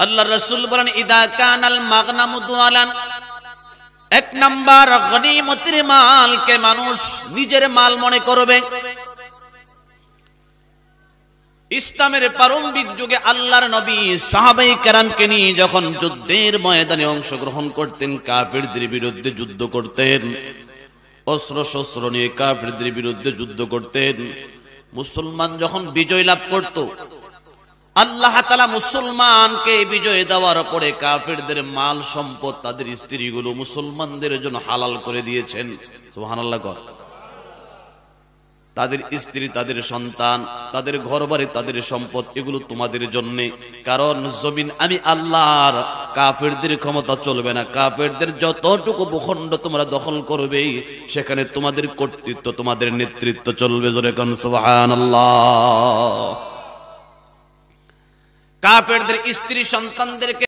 আল্লাহ রাসূল বলেন ইদা কানাল মাগনামু দুআলান, এক নাম্বার গনিমতের মালকে মানুষ নিজের মাল মনে করবে। ইসলামের প্রারম্ভিক যুগে আল্লাহর নবী সাহাবায়ে কেরামকে নিয়ে যখন যুদ্ধের ময়দানে অংশগ্রহণ করতেন, কাফেরদের বিরুদ্ধে যুদ্ধ করতেন, অস্ত্র শস্ত্র নিয়ে কাফেরদের বিরুদ্ধে যুদ্ধ করতেন, মুসলমান যখন বিজয় লাভ করত, আল্লাহ তাআলা মুসলমানকে বিজয় দেওয়ার পরে কাফেরদের মাল সম্পদ, তাদের স্ত্রীগুলো মুসলমানদের জন্য হালাল করে দিয়েছেন। সুবহানাল্লাহ। তাদের স্ত্রী, তাদের সন্তান, তাদের ঘরবাড়ি, তাদের সম্পদ, এগুলো তোমাদের জন্য। কারণ জমিন আমি আল্লাহর, কাফেরদের ক্ষমতা চলবে না। কাফেরদের যতটুকু ভূখণ্ড তোমরা দখল করবে, সেখানে তোমাদের কর্তৃত্ব, তোমাদের নেতৃত্ব চলবে। জোরে কোন সুবহানাল্লাহ। কাফেরদের স্ত্রী সন্তানদেরকে